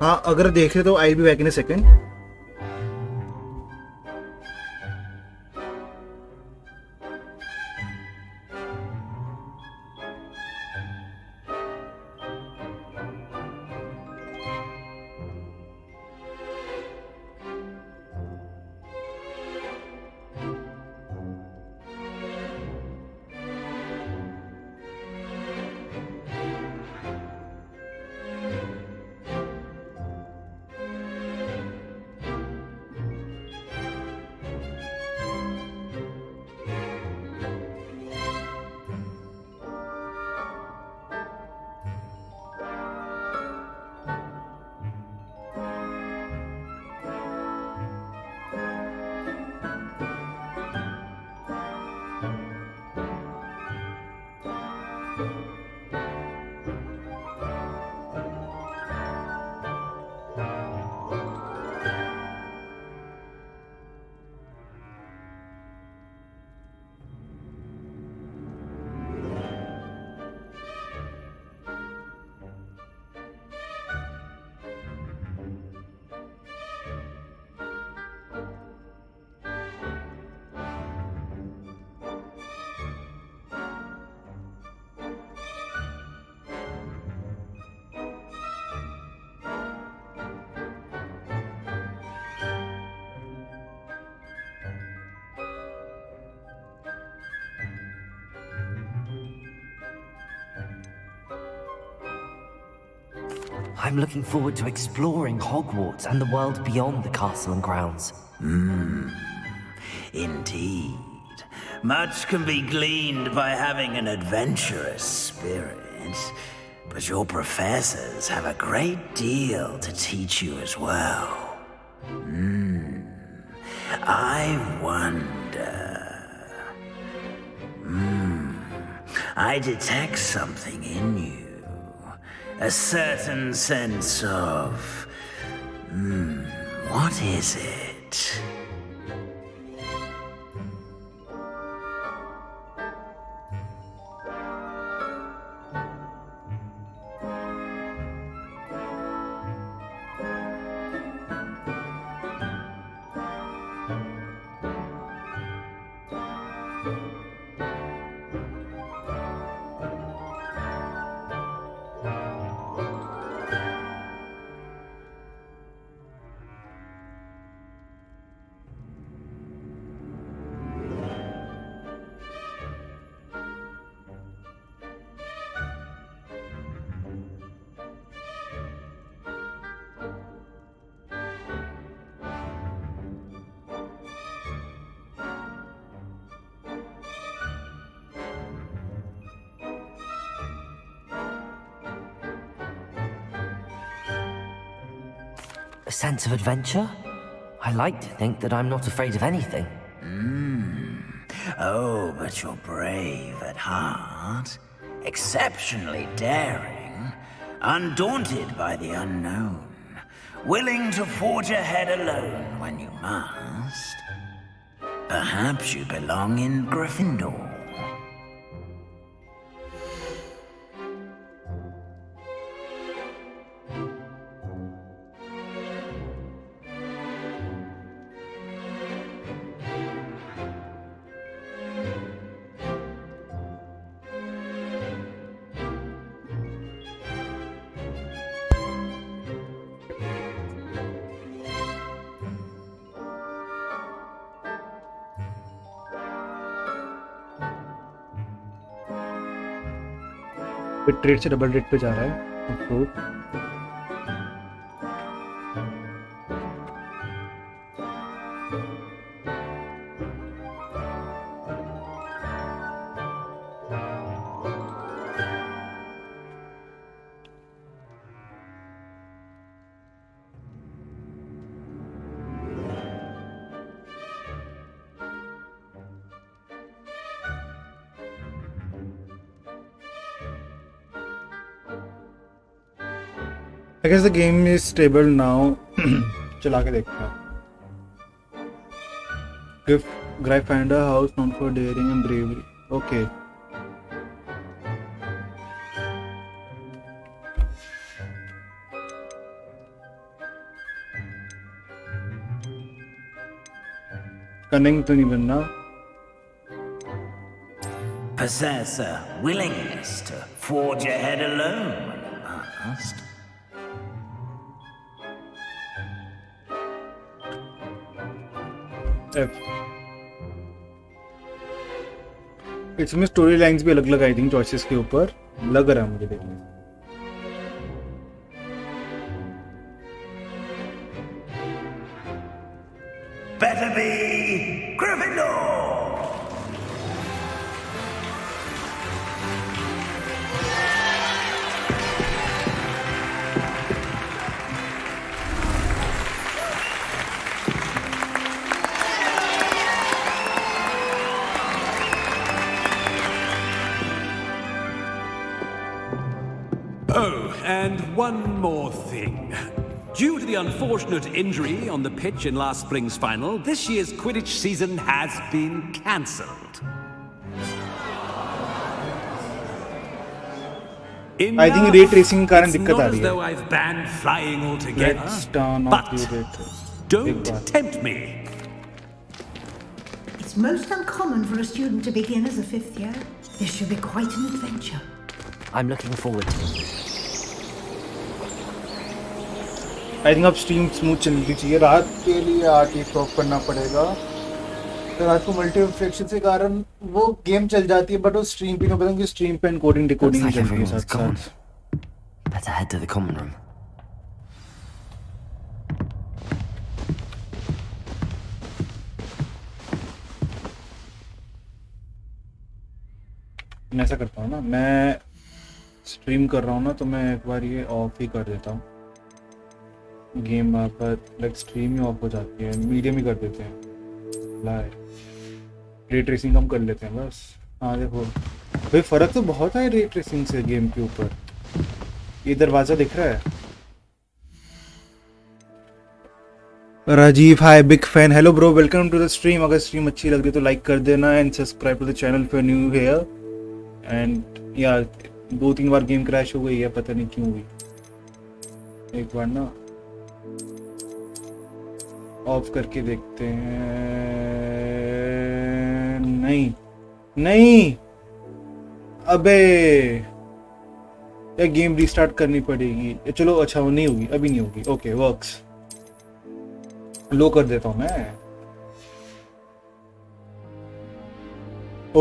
हाँ अगर देख रहे तो I be back in a second. I'm looking forward to exploring Hogwarts and the world beyond the castle and grounds. Indeed. Much can be gleaned by having an adventurous spirit, but your professors have a great deal to teach you as well. I wonder... I detect something in you. A certain sense of... what is it? A sense of adventure? I like to think that I'm not afraid of anything. Oh, but you're brave at heart, exceptionally daring, undaunted by the unknown, willing to forge ahead alone when you must. Perhaps you belong in Gryffindor. Trade से double rate पे जा रहा है approach. I guess the game is stable now. चला के देखते हैं. Gryffindor house known for daring and bravery. Okay. Cunning तो नहीं बनना। Possess a willingness to forge ahead alone when asked. इसमें स्टोरी लाइंस भी अलग अलग आई थिंक चॉइसेस के ऊपर लग रहा है मुझे देखने। Better be Gryffindor! Oh, and one more thing. Due to the unfortunate injury on the pitch in last spring's final, this year's Quidditch season has been cancelled. I think ray tracing के कारण दिक्कत आ रही है। It's not as though I've banned flying altogether, Let's turn off but the ray tracing. don't tempt me. It's most uncommon for a student to begin as a fifth year. This should be quite an adventure. I'm looking forward to it. I think अब stream smooth चलनी चाहिए। रात के लिए artist of करना पड़ेगा, तो रात को मल्टीप्लेक्शन के कारण वो गेम चल जाती है, बट वो स्ट्रीम पे नहीं, पता स्ट्रीम पे एनकोडिंग डिकोडिंग Looks नहीं like चलती है everyone's साथ gone. साथ। Better head to the common room. मैं ऐसा करता हूँ ना, मैं स्ट्रीम कर रहा हूँ ना, तो मैं एक बार ये ऑफ ही कर देता हूँ गेम। वहाँ पर लाइक स्ट्रीम ही ऑफ हो जाती है, मीडियम ही कर देते हैं, लाइव रे ट्रेसिंग कम कर लेते हैं बस। हाँ देखो भाई फ़र्क तो बहुत है रे ट्रेसिंग से गेम के ऊपर। ये दरवाज़ा दिख रहा है। Rajiv hi, big fan. Hello bro, welcome to the stream. अगर स्ट्रीम अच्छी लग रही है तो लाइक कर देना and subscribe to the channel for new hair. एंड यार 2-3 बार गेम क्रैश हो गई है, पता नहीं क्यों हुई। एक बार ना ऑफ करके देखते हैं। नहीं नहीं, अबे ये गेम रीस्टार्ट करनी पड़ेगी। चलो अच्छा, वो नहीं होगी, अभी नहीं होगी। Okay works. लो कर देता हूँ मैं।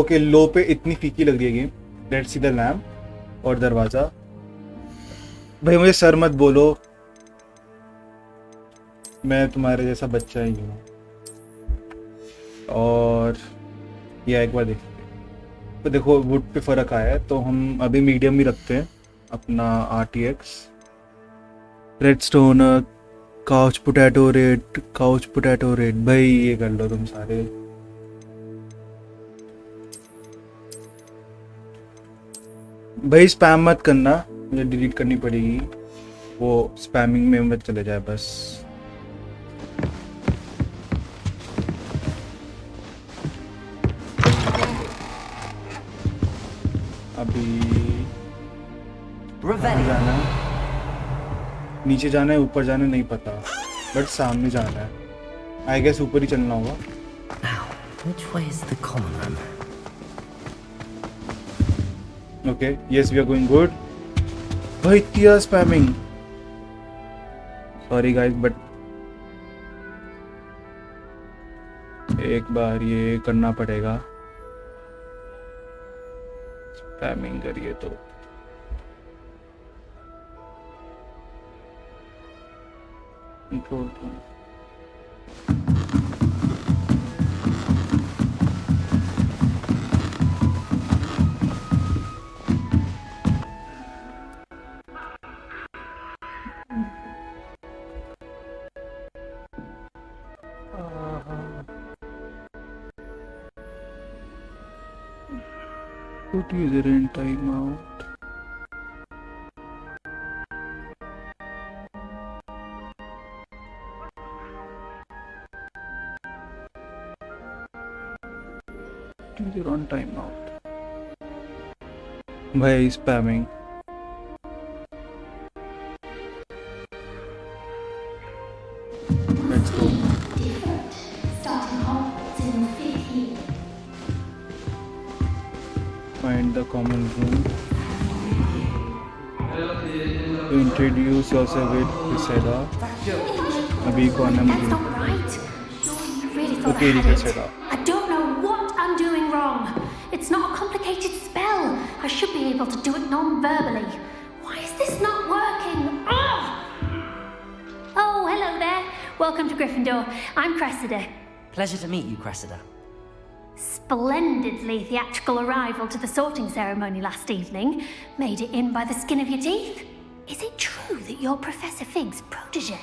ओके लो पे इतनी फीकी लग रही है game. Let's see the lamp और दरवाजा। भाई मुझे सर मत बोलो, मैं तुम्हारे जैसा बच्चा ही हूँ। और यह एक बार देखते हैं तो देखो वुड पे फर्क आया है, तो हम अभी मीडियम ही रखते हैं अपना RTX। Redstone, couch potato red, couch potato red. भाई ये कर लो तुम सारे। भाई स्पैम मत करना, मुझे डिलीट करनी पड़ेगी। वो स्पैमिंग में मत चले जाए बस। अभी जाना है, नीचे जाना है, ऊपर जाना है नहीं पता, बट सामने जाना है। आई गेस ऊपर ही चलना होगा। Now, which way is the common room? Okay, yes, we are going good. भाई इतना स्पैमिंग, सॉरी गाइस, बट एक बार ये करना पड़ेगा। स्पैमिंग करिए तो control. Put user in timeout. User on timeout. भाई spamming. Let's go. Starting Hogwarts the common room. To introduce yourself with Cressida. अभी को आना That's मुझे. not right. I really thought Okay, I had Cressida. it. I don't know what I'm doing wrong. It's not a complicated spell. I should be able to do it non-verbally. Why is this not working? Ugh! Oh, hello there. Welcome to Gryffindor. I'm Cressida. Pleasure to meet you, Cressida. Splendidly theatrical arrival to the sorting ceremony last evening. Made it in by the skin of your teeth. Is it true that you're Professor Fig's protege?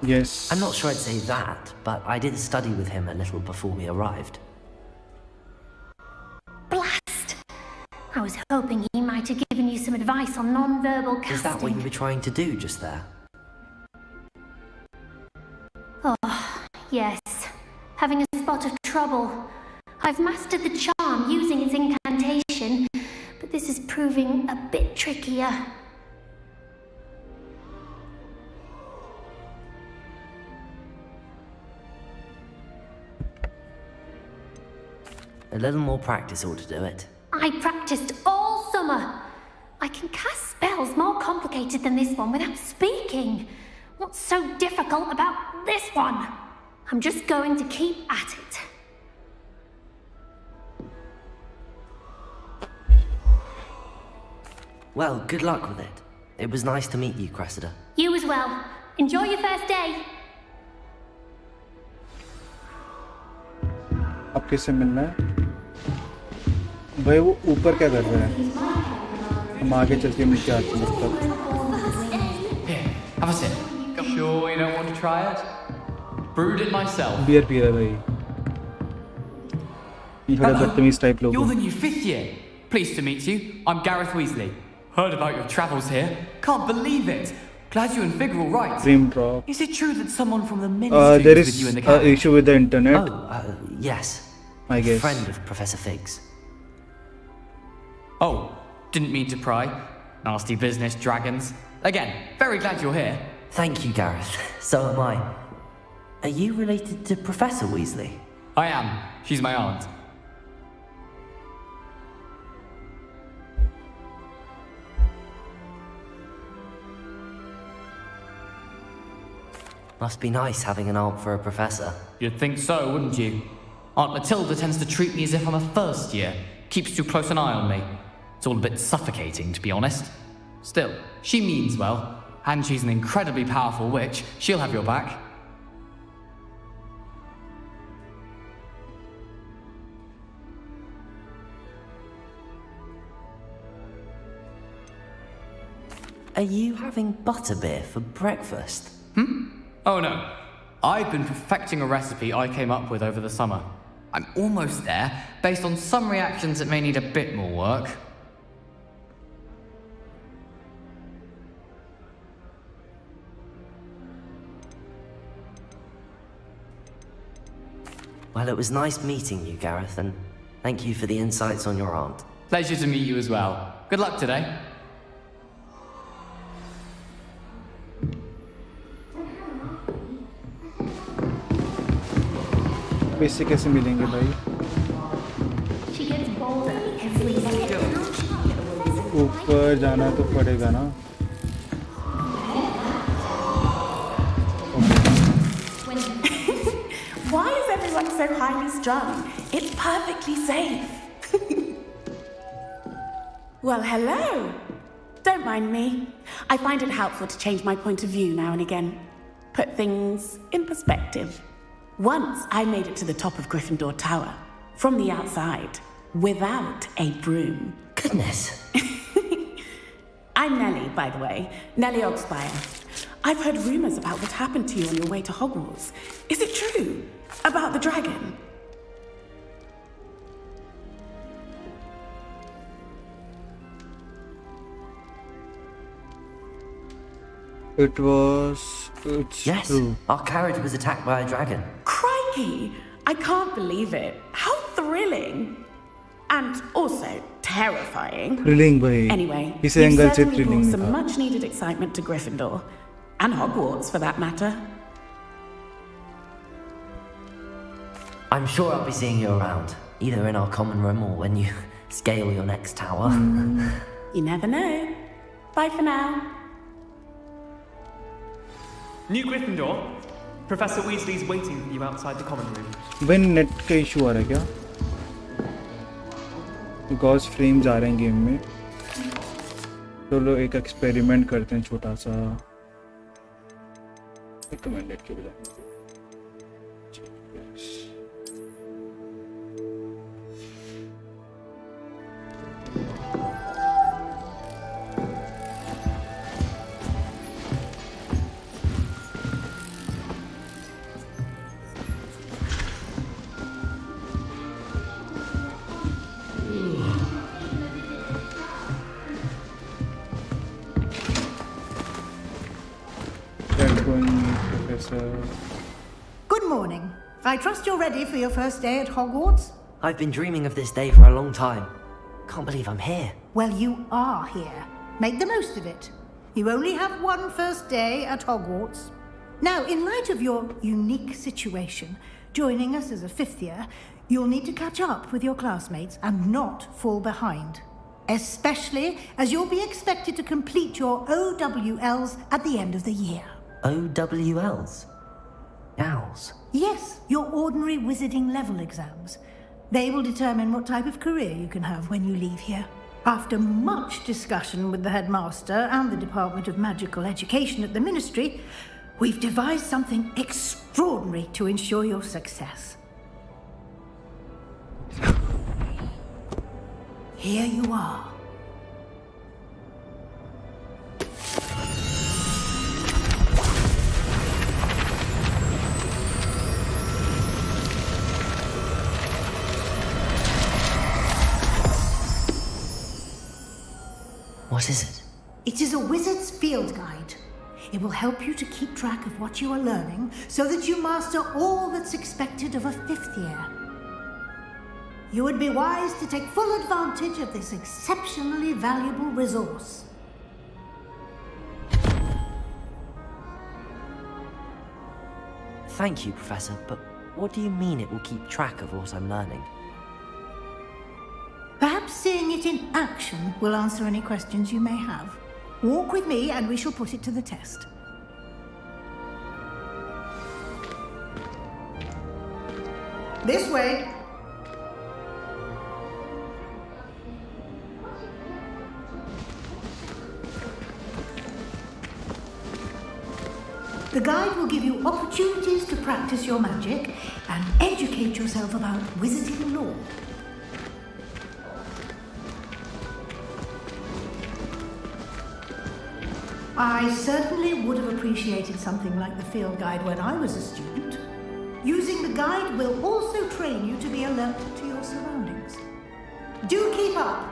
Yes. I'm not sure I'd say that, but I did study with him a little before we arrived. Blast! I was hoping he might have given you some advice on non-verbal casting. Is that what you were trying to do just there? Yes. Having a spot of trouble. I've mastered the charm using its incantation, but this is proving a bit trickier. A little more practice ought to do it. I practiced all summer. I can cast spells more complicated than this one without speaking. What's so difficult about this one? I'm just going to keep at it. Well, good luck with it. It was nice to meet you, Cressida. You as well. Enjoy your first day. अब किससे मिलना है? भाई वो ऊपर क्या कर रहा है? हम आगे चल के नीचे आते हैं तब. Here, have a sip. Sure you don't want to try it? Brewed it myself. Beer पी रहा है भाई. ये थोड़ा बदतमीज टाइप लोग You're हैं. the new 5th year. Pleased to meet you. I'm Gareth Weasley. Heard about your travels here. Can't believe it. Glad you and Fig are all right. Dream drop. Is it true that someone from the ministry There is with you in is the an cabin? issue with the internet. Oh, yes. I guess. Friend of Professor Fig's. Oh, didn't mean to pry. Nasty business, dragons. Again, very glad you're here. Thank you, Gareth. So am I. Are you related to Professor Weasley? I am. She's my aunt. Must be nice having an aunt for a professor. You'd think so, wouldn't you? Aunt Matilda tends to treat me as if I'm a first year. Keeps too close an eye on me. It's all a bit suffocating, to be honest. Still, she means well. And she's an incredibly powerful witch. She'll have your back. Are you having butterbeer for breakfast? Oh no. I've been perfecting a recipe I came up with over the summer. I'm almost there, based on some reactions that may need a bit more work. Well, it was nice meeting you, Gareth, and thank you for the insights on your aunt. Pleasure to meet you as well. Good luck today. अब इससे कैसे मिलेंगे भाई? She gets bolder every second. ऊपर जाना तो पड़ेगा ना. Why is everyone so highly strung? It's perfectly safe. Well, hello. Don't mind me. I find it helpful to change my point of view now and again. Put things in perspective. Once I made it to the top of Gryffindor Tower, from the outside, without a broom. Goodness. I'm Nellie, by the way. Nellie Ogspire. I've heard rumours about what happened to you on your way to Hogwarts. Is it true? About the dragon? It's Yes, true. our carriage was attacked by a dragon. Crikey! I can't believe it. How thrilling! And also terrifying. Thrilling भाई. Anyway, इस you've angle से certainly thrilling brought some था. much-needed excitement to Gryffindor. And Hogwarts, for that matter. I'm sure I'll be seeing you around, either in our common room or when you scale your next tower. You never know. Bye for now. New Gryffindor. Professor Weasley's waiting for you outside the common room. भाई net का issue आ रहा है क्या? Because frames आ रहे हैं game में. चलो एक एक्सपेरिमेंट करते हैं छोटा सा. रिकमेंडेड के बजाय. Good morning. I trust you're ready for your first day at Hogwarts? I've been dreaming of this day for a long time. Can't believe I'm here. Well, you are here. Make the most of it. You only have one first day at Hogwarts. Now, in light of your unique situation, joining us as a fifth year, you'll need to catch up with your classmates and not fall behind. Especially as you'll be expected to complete your OWLs at the end of the year. OWLs? Owls? Yes, your ordinary wizarding level exams. They will determine what type of career you can have when you leave here. After much discussion with the headmaster and the Department of Magical Education at the Ministry, we've devised something extraordinary to ensure your success. Here you are. What is it? It is a wizard's field guide. It will help you to keep track of what you are learning so that you master all that's expected of a fifth year. You would be wise to take full advantage of this exceptionally valuable resource. Thank you, Professor, but what do you mean it will keep track of what I'm learning? Perhaps seeing it in action will answer any questions you may have. Walk with me and we shall put it to the test. This way. The guide will give you opportunities to practice your magic and educate yourself about wizarding lore. I certainly would have appreciated something like the field guide when I was a student. Using the guide will also train you to be alert to your surroundings. Do keep up!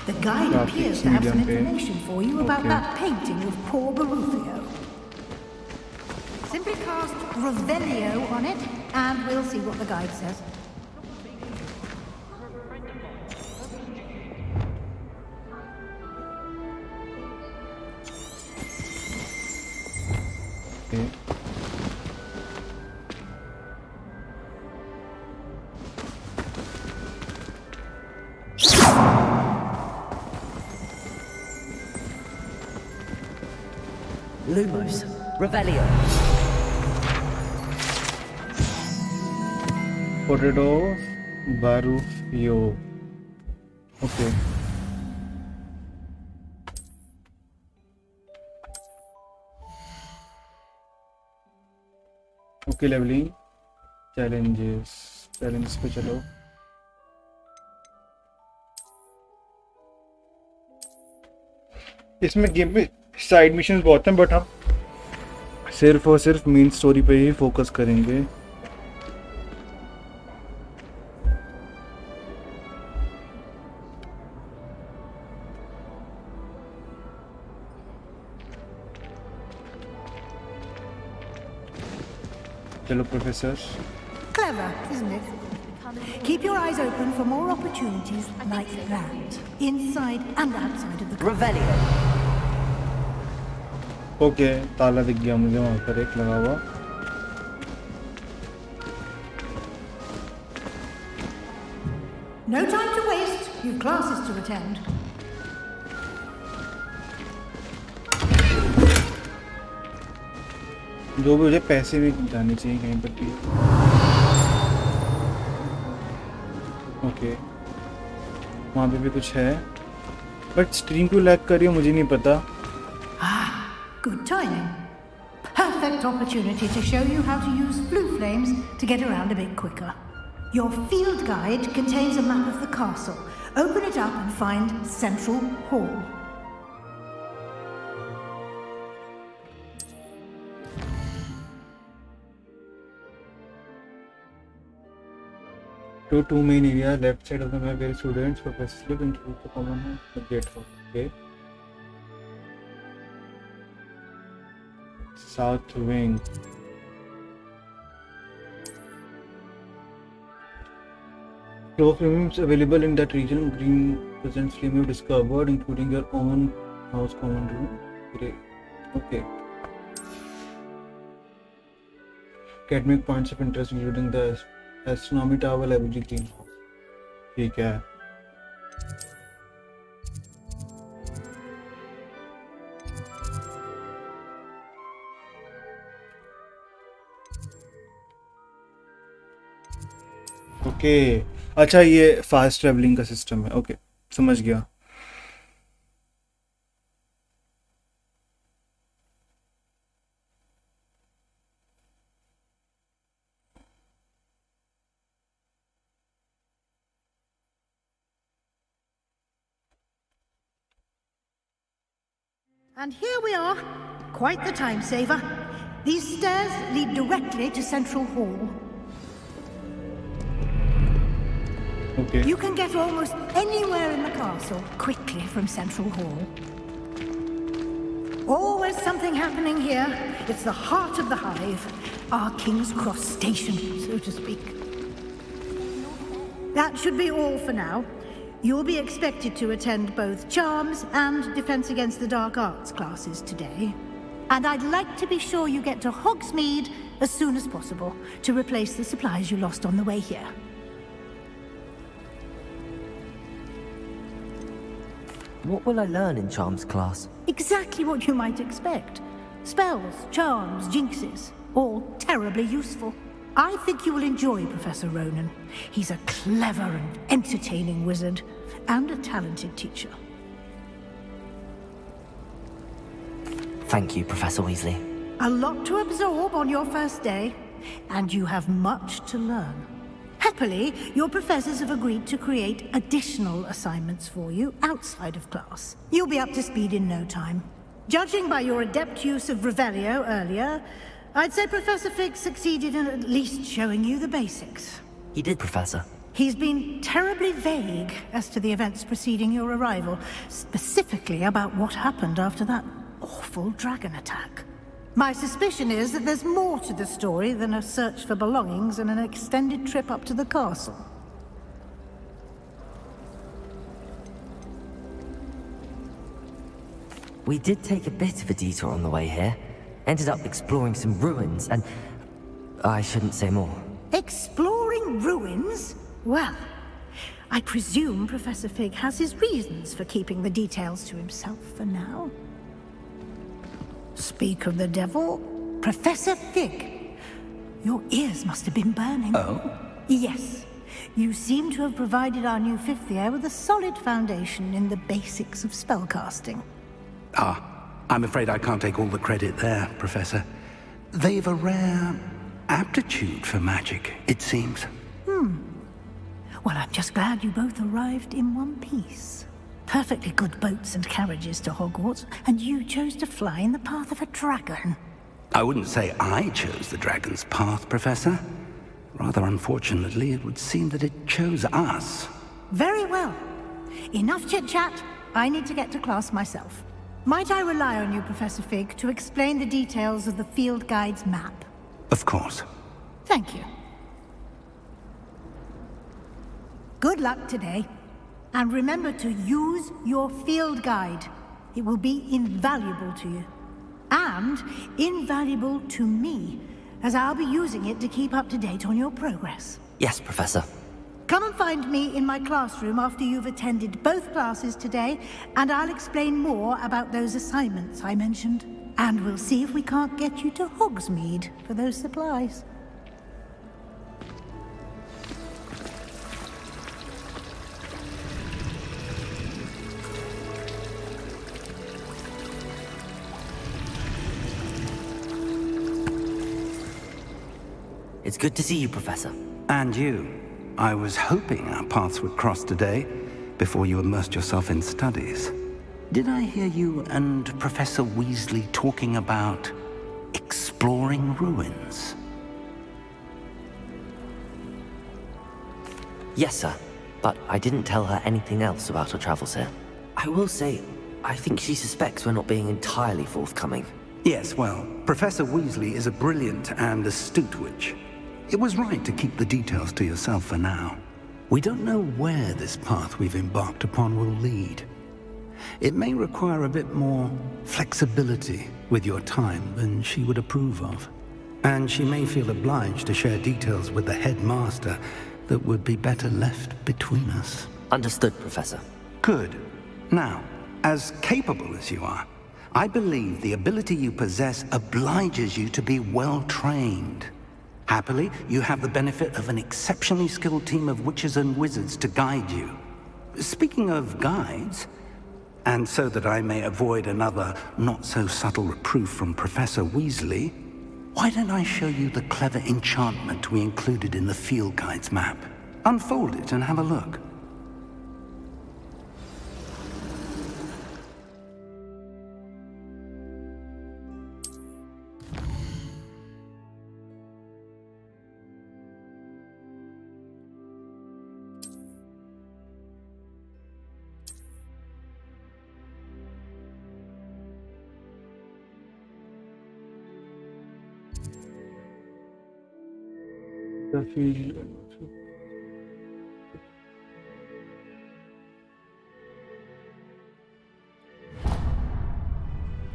The guide appears to have some information for you about that painting of poor Barufio. Simply cast Revelio on it, and we'll see what the guide says. Okay. Lumos. Revelio. Potato Barufio. Okay. Okay, leveling. Challenges पे चलो. इसमें game में side missions बहुत हैं, but हम सिर्फ और सिर्फ मेन स्टोरी पे ही फोकस करेंगे. चलो professor. Clever, isn't it? Keep your eyes open for more opportunities like that, inside and outside of the castle. Revelio. Okay, ताला दिख गया मुझे वहाँ पर एक लगा हुआ. No time to waste. You've classes to attend. जो भी मुझे पैसे भी जाने चाहिए कहीं पर भी. ओके, वहाँ पे भी कुछ है, बट स्ट्रीम क्यों लैग कर रही है मुझे नहीं पता. Good timing. Perfect opportunity to show you how to use blue flames to get around a bit quicker. Your field guide contains a map of the castle. Open it up and find Central Hall. To two main areas, left side of the map where students, professors live, include the common hall, the gateway. Okay. South wing. Flow flames available in that region. Green presents flame you discovered, including your own house common room. Great. Okay. Academic points of interest, including the astronomy tower, library, greenhouse. ठीक है. Okay, अच्छा ये fast travelling का system है. Okay, समझ गया. And here we are. Quite the time saver. These stairs lead directly to Central Hall. Okay. You can get almost anywhere in the castle quickly from Central Hall. Always something happening here. It's the heart of the hive, our King's Cross station, so to speak. That should be all for now. You'll be expected to attend both Charms and Defense Against the Dark Arts classes today. And I'd like to be sure you get to Hogsmeade as soon as possible to replace the supplies you lost on the way here. What will I learn in Charms class? Exactly what you might expect. Spells, charms, jinxes, all terribly useful. I think you will enjoy Professor Ronan. He's a clever and entertaining wizard, and a talented teacher. Thank you, Professor Weasley. A lot to absorb on your first day, and you have much to learn. Happily, your professors have agreed to create additional assignments for you outside of class. You'll be up to speed in no time. Judging by your adept use of Revelio earlier, I'd say Professor Fig succeeded in at least showing you the basics. He did, Professor. He's been terribly vague as to the events preceding your arrival, specifically about what happened after that awful dragon attack. My suspicion is that there's more to the story than a search for belongings and an extended trip up to the castle. We did take a bit of a detour on the way here. Ended up exploring some ruins and... I shouldn't say more. Exploring ruins? Well, I presume Professor Fig has his reasons for keeping the details to himself for now. Speak of the devil, Professor Fig. Your ears must have been burning. Oh? Yes. You seem to have provided our new fifth year with a solid foundation in the basics of spellcasting. I'm afraid I can't take all the credit there, Professor. They've a rare aptitude for magic, it seems. Well, I'm just glad you both arrived in one piece. Perfectly good boats and carriages to Hogwarts, and you chose to fly in the path of a dragon. I wouldn't say I chose the dragon's path, Professor. Rather unfortunately, it would seem that it chose us. Very well. Enough chit-chat. I need to get to class myself. Might I rely on you, Professor Fig, to explain the details of the field guide's map? Of course. Thank you. Good luck today. And remember to use your field guide. It will be invaluable to you. And invaluable to me, as I'll be using it to keep up to date on your progress. Yes, Professor. Come and find me in my classroom after you've attended both classes today, and I'll explain more about those assignments I mentioned. And we'll see if we can't get you to Hogsmeade for those supplies. It's good to see you, Professor. And you. I was hoping our paths would cross today, before you immersed yourself in studies. Did I hear you and Professor Weasley talking about exploring ruins? Yes, sir. But I didn't tell her anything else about her travels here. I will say, I think she suspects we're not being entirely forthcoming. Yes, well, Professor Weasley is a brilliant and astute witch. It was right to keep the details to yourself for now. We don't know where this path we've embarked upon will lead. It may require a bit more flexibility with your time than she would approve of. And she may feel obliged to share details with the headmaster that would be better left between us. Understood, Professor. Good. Now, as capable as you are, I believe the ability you possess obliges you to be well trained. Happily, you have the benefit of an exceptionally skilled team of witches and wizards to guide you. Speaking of guides, and so that I may avoid another not-so-subtle reproof from Professor Weasley, why don't I show you the clever enchantment we included in the field guide's map? Unfold it and have a look. The field.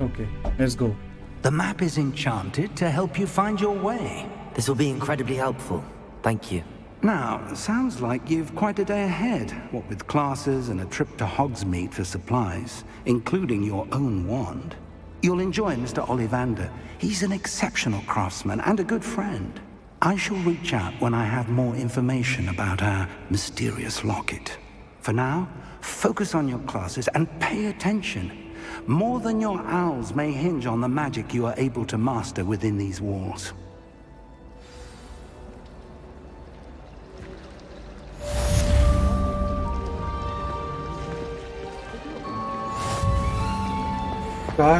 Okay, let's go. The map is enchanted to help you find your way. This will be incredibly helpful. Thank you. Now, sounds like you've quite a day ahead, what with classes and a trip to Hogsmeade for supplies, including your own wand. You'll enjoy Mr. Ollivander. He's an exceptional craftsman and a good friend. I shall reach out when I have more information about our mysterious locket. For now, focus on your classes and pay attention. More than your owls may hinge on the magic you are able to master within these walls.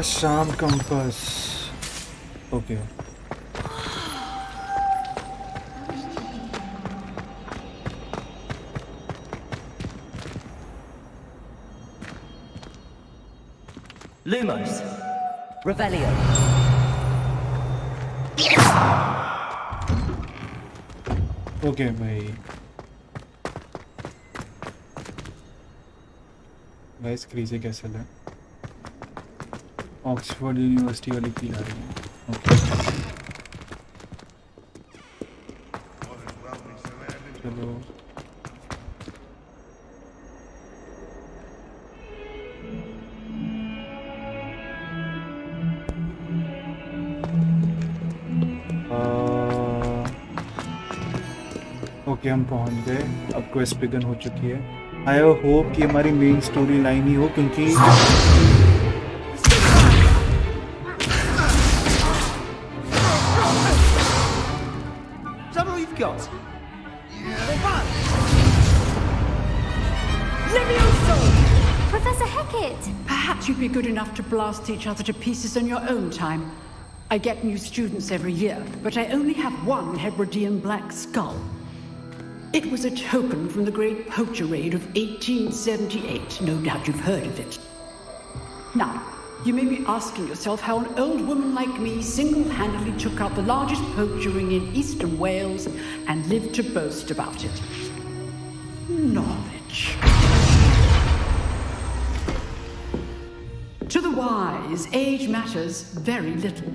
Sham compass. Okay. Lumos. Revelio. Okay, भाई. Guys क्रीजे कैसे है? Oxford university वाली feel आ रही है. Okay. चलो. Okay, हम पहुंच गए. अब क्वेस्ट बिगन हो चुकी है. आई होप कि हमारी मेन स्टोरी लाइन ही हो, क्योंकि got? Professor Hecat! Perhaps you'd be good enough to blast each other to pieces in your own time. I get new students every year, but I only have one Hebridean black skull. It was a token from the Great Poacher Raid of 1878. No doubt you've heard of it. Now, You may be asking yourself how an old woman like me single-handedly took out the largest poacher ring in eastern Wales and lived to boast about it. Knowledge. To the wise, age matters very little.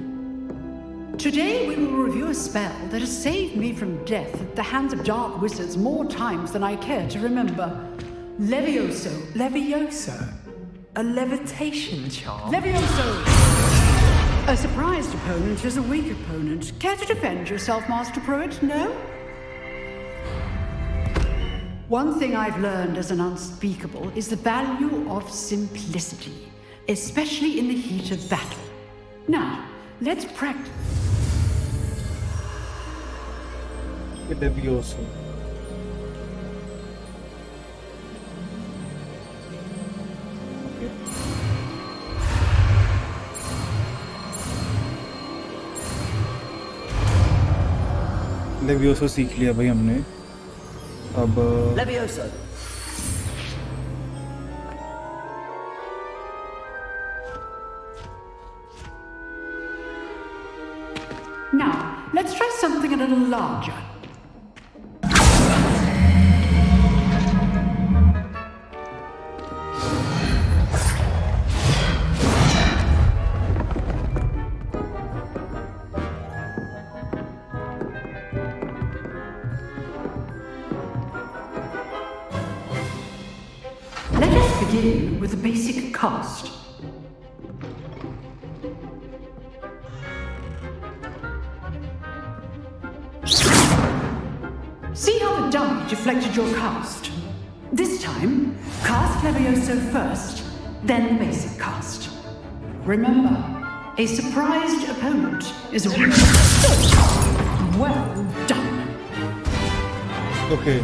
Today we will review a spell that has saved me from death at the hands of dark wizards more times than I care to remember. Levioso. Levioso? A levitation charm? Levioso! A surprised opponent is a weak opponent. Care to defend yourself, Master Pruitt? No? One thing I've learned as an unspeakable is the value of simplicity, especially in the heat of battle. Now, let's practice. Levioso. लेवियोसो सीख लिया भाई हमने अब Levioso. Now, let's try something a little larger. Let us begin with a basic cast. See how the dummy deflected your cast? This time, cast Levioso first, then the basic cast. Remember, a surprised opponent is a winner. Well done. Okay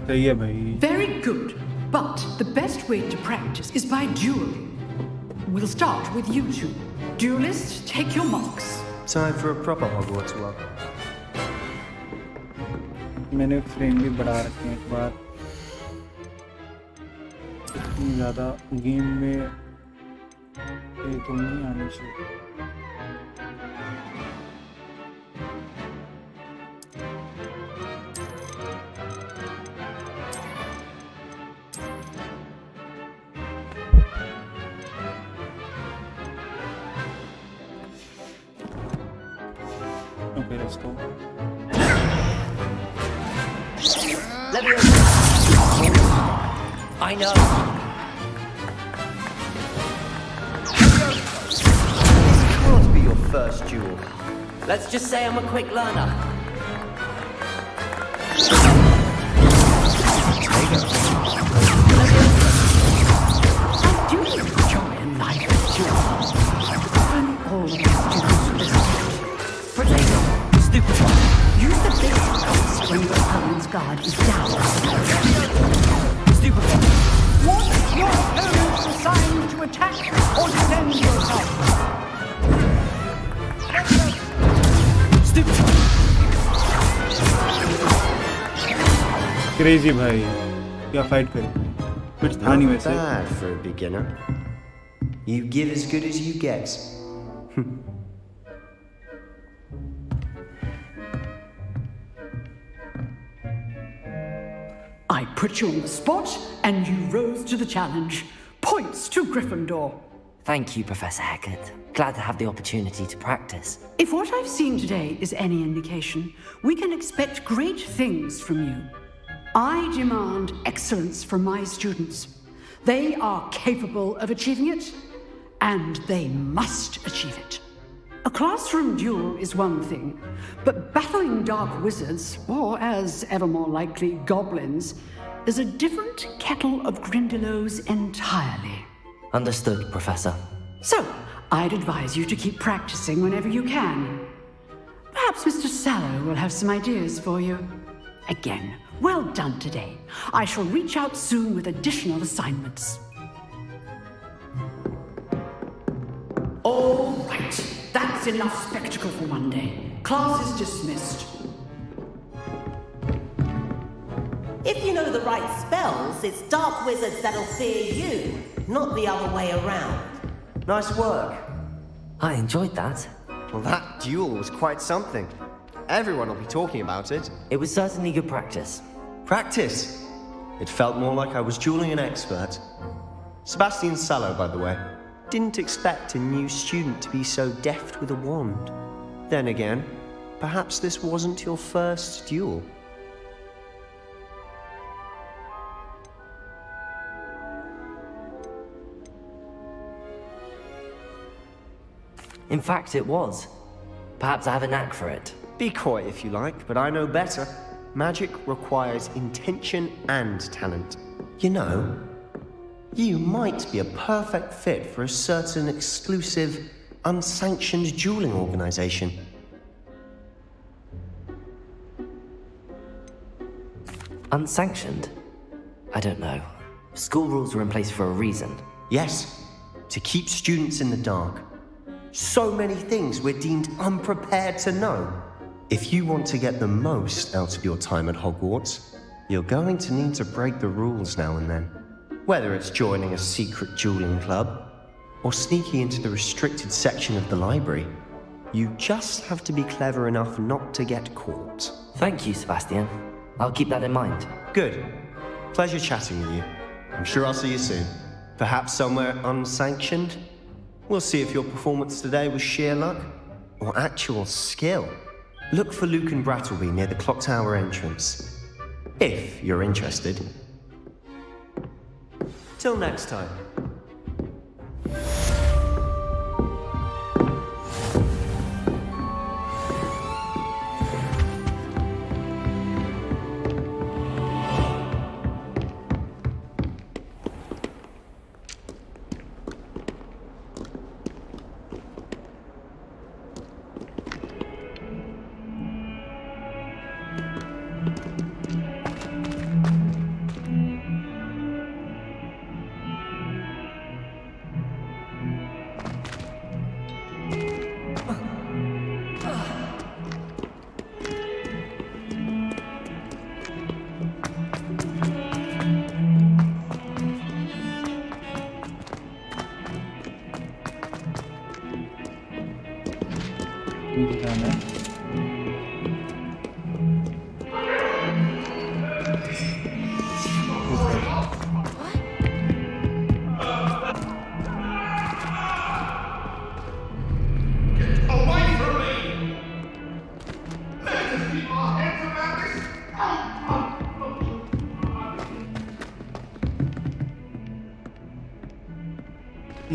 सही है भाई Very good. But the best way to practice is by dueling. We'll start with you two. Duelists, take your marks. Time for a proper Hogwarts walk. मैंने frame भी बढ़ा रखे हैं एक बार इतनी ज़्यादा गेम में ये तो नहीं आनी चाहिए Okay, let's go. I know. This can't be your first duel. Let's just say I'm a quick learner. I do enjoy a lively duel. I'm always Potato. Stupid. use the basic cast when your opponent's guard is down. Stupid. Want your opponent's assigned to attack or defend yourself? Stupid. Crazy भाई क्या fight करें कुछ था नहीं Not वैसे bad for a beginner. You give as good as you get. I put you on the spot, and you rose to the challenge. Points to Gryffindor. Thank you, Professor Hecat. Glad to have the opportunity to practice. If what I've seen today is any indication, we can expect great things from you. I demand excellence from my students. They are capable of achieving it, and they must achieve it. A classroom duel is one thing, but battling dark wizards, or as ever more likely, goblins, is a different kettle of Grindylows entirely. Understood, Professor. So, I'd advise you to keep practicing whenever you can. Perhaps Mr. Sallow will have some ideas for you. Again, well done today. I shall reach out soon with additional assignments. All right. That's enough spectacle for one day. Class is dismissed. If you know the right spells, it's dark wizards that'll fear you, not the other way around. Nice work. I enjoyed that. Well, that duel was quite something. Everyone will be talking about it. It was certainly good practice. Practice? It felt more like I was dueling an expert. Sebastian Sallow, by the way. Didn't expect a new student to be so deft with a wand. Then again, perhaps this wasn't your first duel. In fact, it was. Perhaps I have a knack for it. Be coy if you like, but I know better. Magic requires intention and talent. You know, you might be a perfect fit for a certain exclusive, unsanctioned dueling organization. Unsanctioned? I don't know. School rules were in place for a reason. Yes, to keep students in the dark. So many things we're deemed unprepared to know. If you want to get the most out of your time at Hogwarts, you're going to need to break the rules now and then. Whether it's joining a secret dueling club, or sneaking into the restricted section of the library, you just have to be clever enough not to get caught. Thank you, Sebastian. I'll keep that in mind. Good. Pleasure chatting with you. I'm sure I'll see you soon. Perhaps somewhere unsanctioned? We'll see if your performance today was sheer luck or actual skill. Look for Luke and Brattleby near the clock tower entrance, if you're interested. Till next time.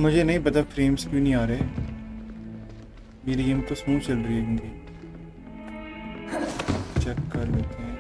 मुझे नहीं पता frames क्यों नहीं आ रहे मेरी game तो smooth चल रही है इनकी चेक कर लेते हैं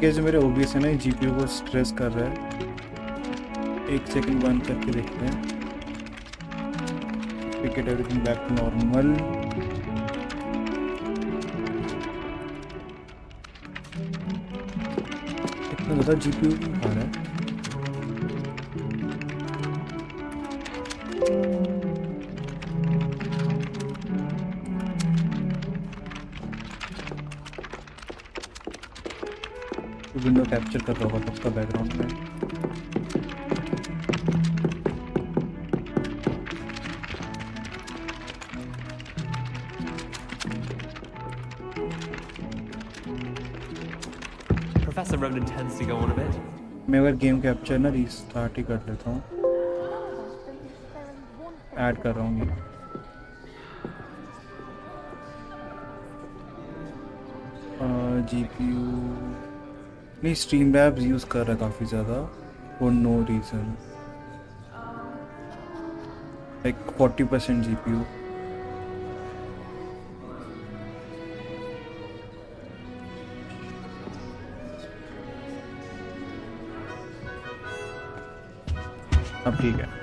कैसे मेरे OBS है ना GPU को स्ट्रेस कर रहा है एक सेकंड बंद करके देखते हैं get everything back to normal इतना ज़्यादा GPU क्यों खा रहा है विंडो कैप्चर कर रहा होगा उसका बैकग्राउंड में Professor Ronan tends to go on a bit. मैं अगर गेम कैप्चर ना रीस्टार्ट ही कर लेता हूँ, ऐड कर रहा हूँ ये। GPU नहीं, स्ट्रीम लैब्स यूज़ कर रहा है काफ़ी ज़्यादा for no reason, like 40% GPU। अब ठीक है।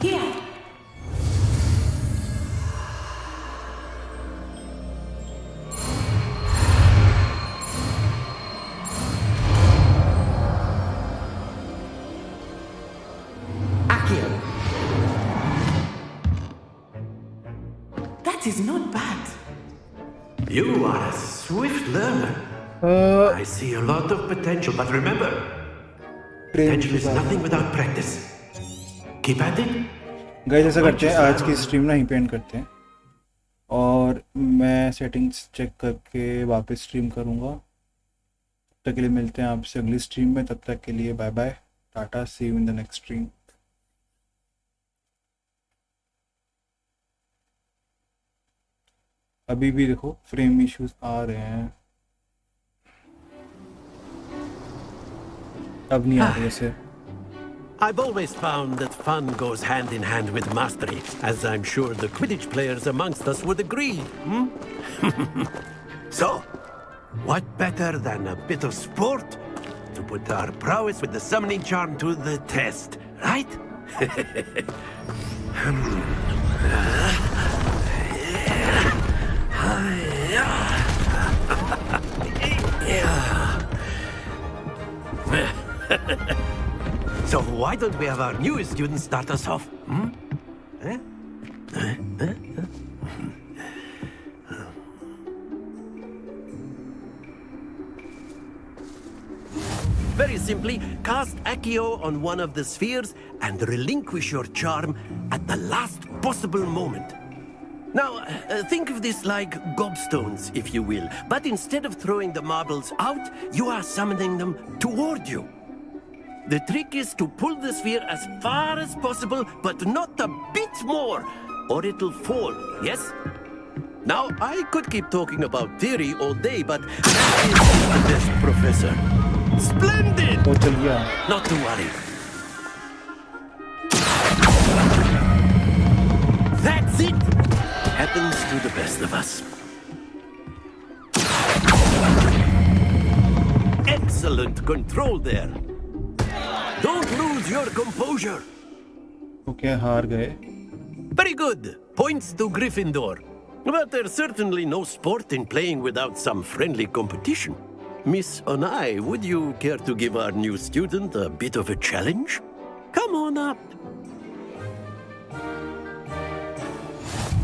Here. Akio, That is not bad. You are a swift learner. I see a lot of potential, but remember, potential is nothing without practice. Keep at it. Guys ऐसा करते हैं, आज की stream ना ही पे एंड करते हैं और मैं सेटिंग्स चेक करके वापस स्ट्रीम करूँगा। तब तक के लिए मिलते हैं आपसे अगली स्ट्रीम में। तब तक के लिए bye bye, tata, see you in the next stream. अभी भी देखो फ्रेम इश्यूज आ रहे हैं, अब नहीं आ रहे ऐसे। I've always found that fun goes hand in hand with mastery, as I'm sure the Quidditch players amongst us would agree. So, what better than a bit of sport to put our prowess with the summoning charm to the test, right? So why don't we have our newest student start us off? Very simply, cast Accio on one of the spheres and relinquish your charm at the last possible moment. Now, think of this like gobstones, if you will, but instead of throwing the marbles out, you are summoning them toward you. The trick is to pull the sphere as far as possible, but not a bit more, or it'll fall, yes? Now, I could keep talking about theory all day, but that is the best, Professor. Splendid! वो चल गया। Not to worry. That's it! Happens to the best of us. Excellent control there. Don't lose your composure. Okay, हार गए। Very good. Points to Gryffindor. But there's certainly no sport in playing without some friendly competition. Miss Onai, would you care to give our new student a bit of a challenge? Come on up.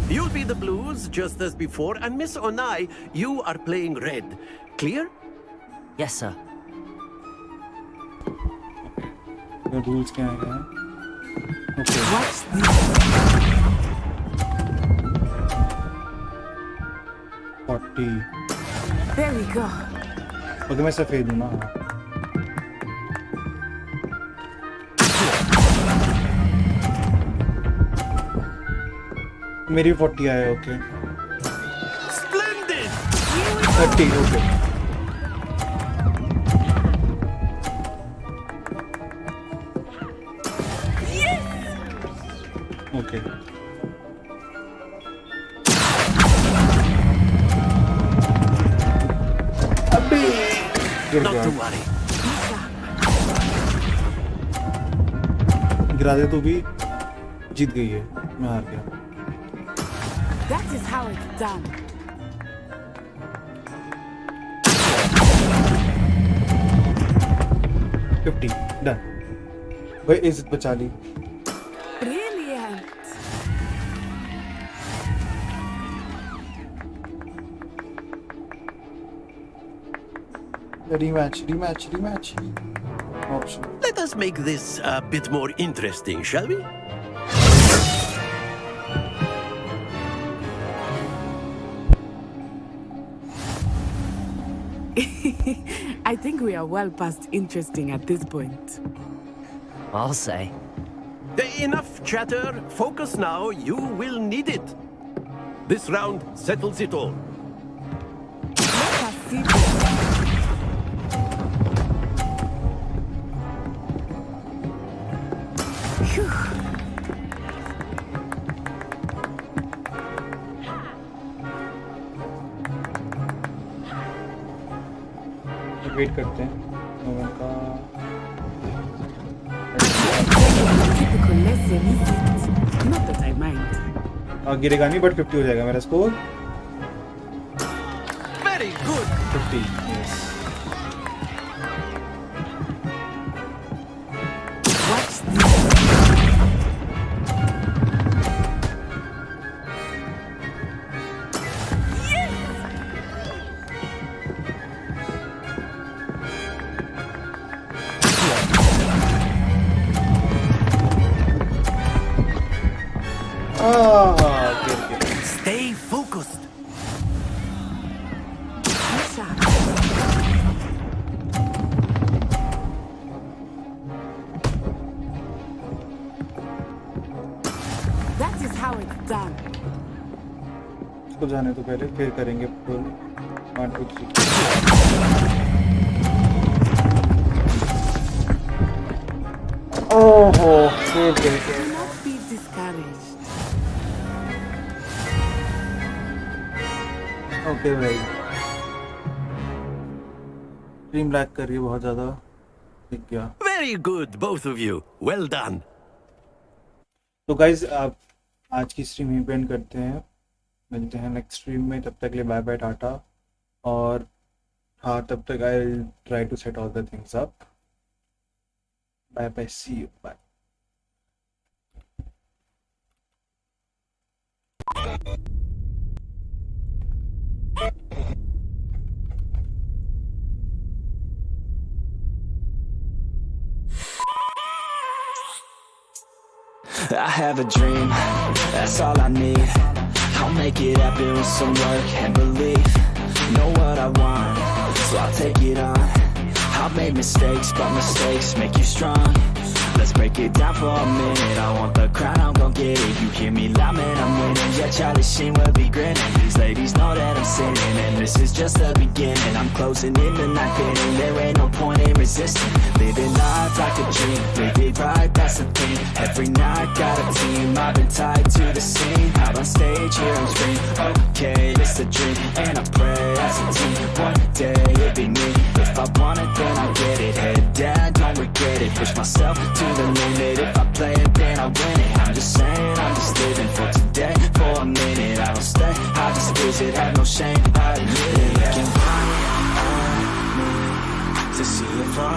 You'll be the blues, just as before, and Miss Onai, you are playing red. Clear? Yes, sir. The rules क्या हैं? Okay. What's this? 40. There we go. Okay मैं सफेद हूँ ना। मेरी 40 आया। Okay Splendid! 30। Okay okay Not to worry. गिरा दे तो भी जीत गई है, मैं हार गया। That is how it's done. Done भाई, इज्जत बचा ली। Brilliant. Rematch. Option. Let us make this a bit more interesting, shall we? I think we are well past interesting at this point. I'll say. Enough chatter. Focus now. You will need it. This round settles it all. Let us see this. Phew. Wait करते हैं novel का Typical lesson, is it? Not that I mind. गिरेगा नहीं but 50 हो जाएगा मेरा score Very good. 50 yes Watch this. Stay focused. That is how it's done. इसको जाने तो पहले फिर करेंगे फुल 1 2 3 ओहो सेव करके Do not be discouraged. Okay भाई ड्रीम लैग कर रही है बहुत ज़्यादा ठीक गया Very good, both of you. Well done. तो गाइज आप आज की स्ट्रीम यहीं पे एंड करते हैं मिलते हैं नेक्स्ट स्ट्रीम में तब तक के लिए बाय बाय टाटा और हाँ तब तक I will try to set all the things up bye bye see you bye I have a dream, that's all I need. I'll make it happen with some work and belief. Know what I want, so I'll take it on. I've made mistakes, but mistakes make you strong. Let's break it down for a minute. I want the crown, I'm gon' get it. You hear me loud, man, I'm winning. Yeah, Charlie Sheen will be grinning. These ladies know that I'm sinning, and this is just the beginning. I'm closing in the night inning. There ain't no point in resisting. Living life like a dream, live it right, that's the thing. Every night got a team, I've been tied to the scene. Out on stage, here I'm scream. Okay, this a dream, and I pray as a team. One day it'll be me. If I want it, then I get it. Head down, don't regret it. Push myself to the limit. If I play it, then I win it. I'm just saying, I'm just living for today. For a minute, I don't stay, I just visit. Have no shame, I admit it. Looking right at me to see if I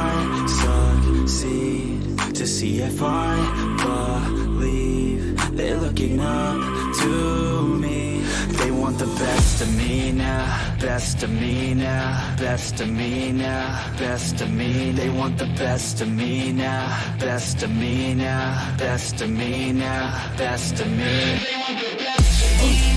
succeed, to see if I believe. They're looking up to me. They want the best of me now, best of me now, best of me now, best of me. They want the best of me now, best of me now, best of me now, best of me. They want the best of me.